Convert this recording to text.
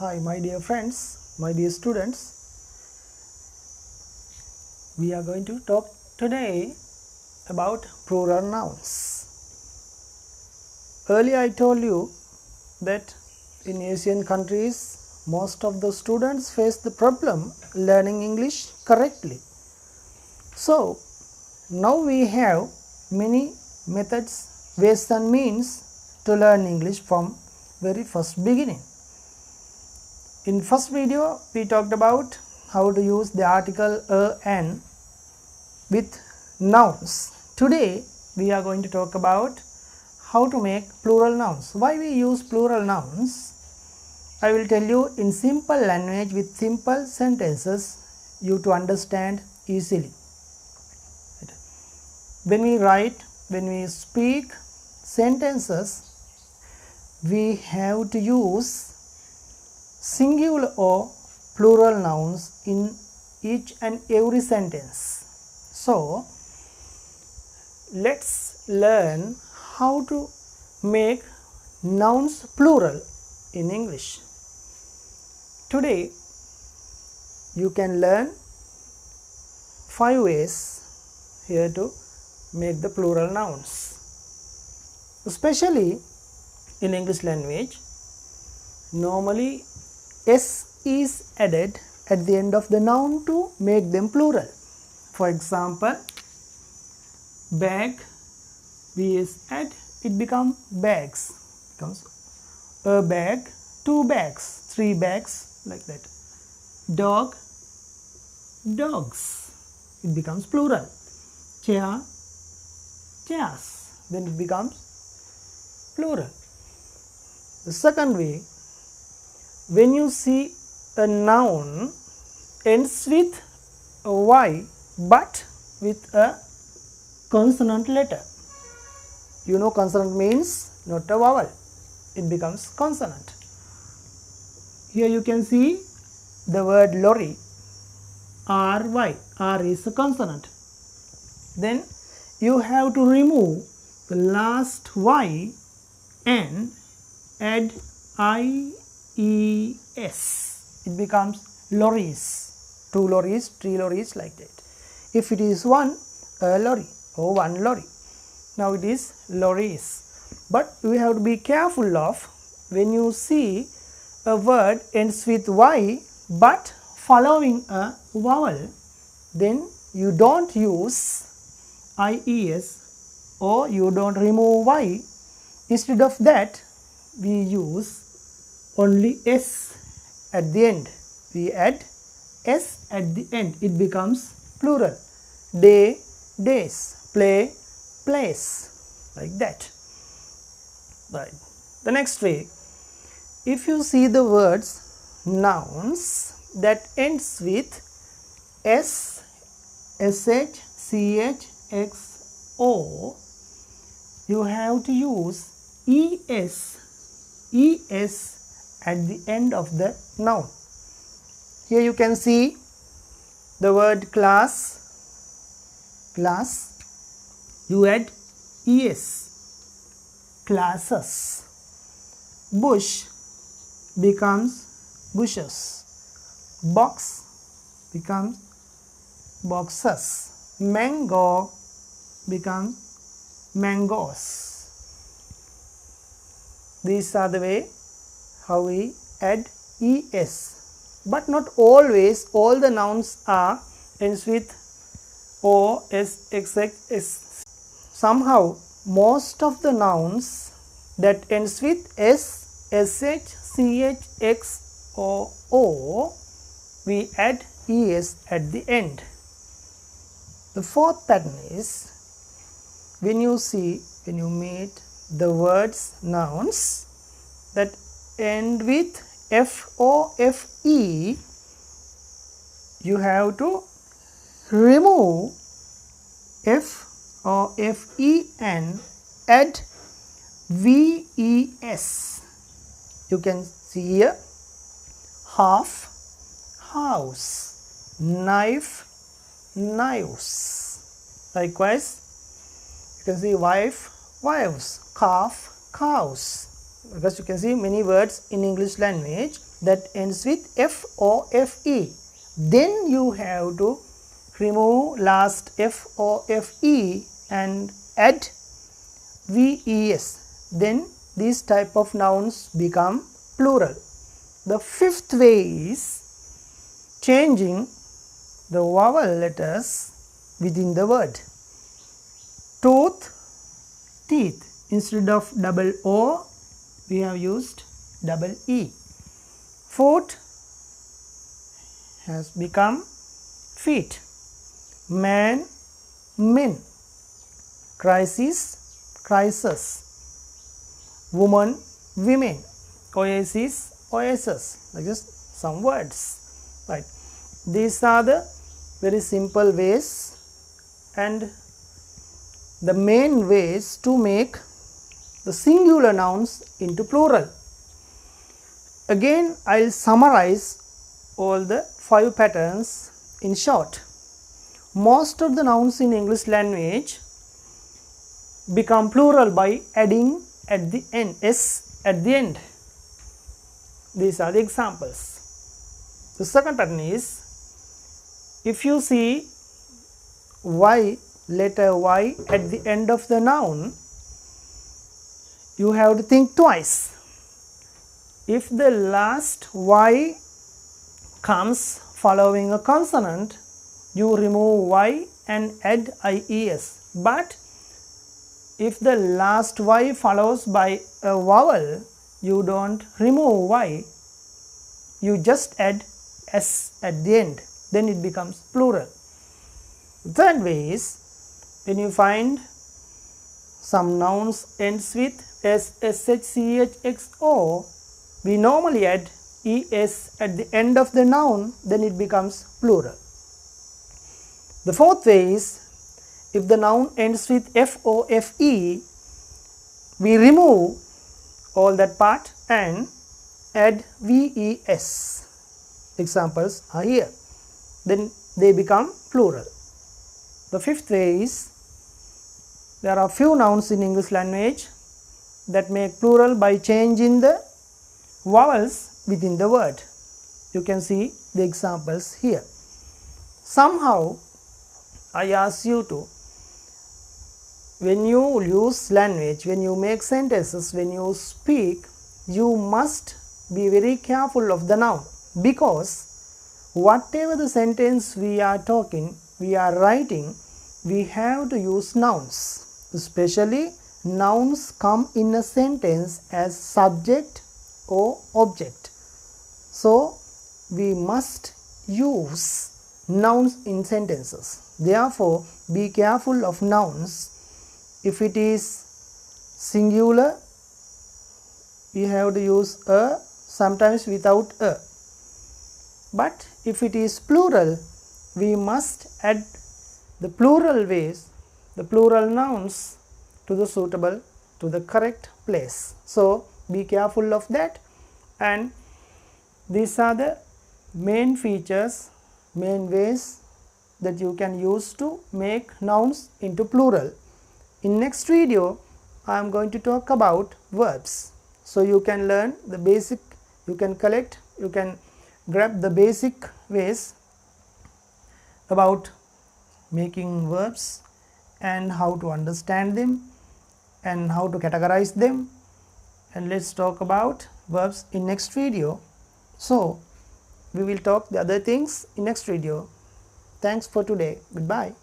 Hi my dear friends, my dear students. We are going to talk today about plural nouns. Earlier I told you that in Asian countries most of the students face the problem learning English correctly. So now we have many methods, ways and means to learn English from very first beginning. In first video we talked about how to use the article a and with nouns. Today we are going to talk about how to make plural nouns. Why we use plural nouns? I will tell you in simple language with simple sentences you to understand easily. When we write, when we speak sentences, we have to use singular or plural nouns in each and every sentence. So let's learn how to make nouns plural in English. Today you can learn 5 ways here to make the plural nouns. Especially in English language, normally S is added at the end of the noun to make them plural. For example, bag, we is add, it becomes bags, becomes a bag, 2 bags, 3 bags, like that. Dog, dogs, it becomes plural. Chair, chairs, then it becomes plural. The second way, when you see a noun ends with a Y but with a consonant letter. You know consonant means not a vowel, it becomes consonant. Here you can see the word lorry, R-Y, R is a consonant. Then you have to remove the last Y and add I-E-S. It becomes lorries, 2 lorries, 3 lorries, like that. If it is one, a lorry or 1 lorry. Now it is lorries. But we have to be careful of when you see a word ends with Y but following a vowel, then you don't use IES or you don't remove Y. Instead of that, we use only S at the end. We add S at the end. It becomes plural. Day, days. Play, plays. Like that. Right. The next way, if you see the words nouns that ends with S, SH, CH, X, O, you have to use ES at the end of the noun. Here you can see the word class, you add ES, classes. Bush becomes bushes, box becomes boxes, mango becomes mangoes. These are the way how we add ES, but not always all the nouns are ends with O, S, X, X, S. Somehow most of the nouns that ends with S, SH, CH, X or O, we add ES at the end. The fourth pattern is when you meet the words nouns that end with F or FE, you have to remove F or FE and add VES. You can see here half, house, knife, knives. Likewise, you can see wife, wives, calf, cows. Because you can see many words in English language that ends with F or FE. Then you have to remove last F or FE and add VES. Then these type of nouns become plural. The fifth way is changing the vowel letters within the word. Tooth, teeth. Instead of double O, we have used double E. Foot has become feet. Man, men. Crisis, crisis. Woman, women. Oasis, oasis. Like just some words. Right. These are the very simple ways and the main ways to make the singular nouns into plural. Again, I will summarize all the 5 patterns in short. Most of the nouns in English language become plural by adding at the end, s at the end. These are the examples. The second pattern is, if you see y, letter y at the end of the noun, you have to think twice. If the last y comes following a consonant, you remove y and add ies. But if the last y follows by a vowel, you don't remove y, you just add s at the end. Then it becomes plural. The third way is, when you find some nouns ends with s, sh, ch, x, o, we normally add es at the end of the noun, then it becomes plural. The fourth way is, if the noun ends with f o, fe, we remove all that part and add ves. Examples are here. Then they become plural. The fifth way is, there are few nouns in English language that make plural by changing the vowels within the word. You can see the examples here. Somehow I ask you to, when you use language, when you make sentences, when you speak, you must be very careful of the noun, because whatever the sentence we are talking, we are writing, we have to use nouns. Especially nouns come in a sentence as subject or object. So we must use nouns in sentences. Therefore, be careful of nouns. If it is singular, we have to use a, sometimes without a. But if it is plural, we must add the plural ways, the plural nouns to the suitable, to the correct place. So be careful of that, and these are the main features, main ways that you can use to make nouns into plural. In next video, I am going to talk about verbs. So you can learn the basic, you can grab the basic ways about making verbs and how to understand them and how to categorize them, and let's talk about verbs in next video. So we will talk the other things in next video. Thanks for today. Goodbye.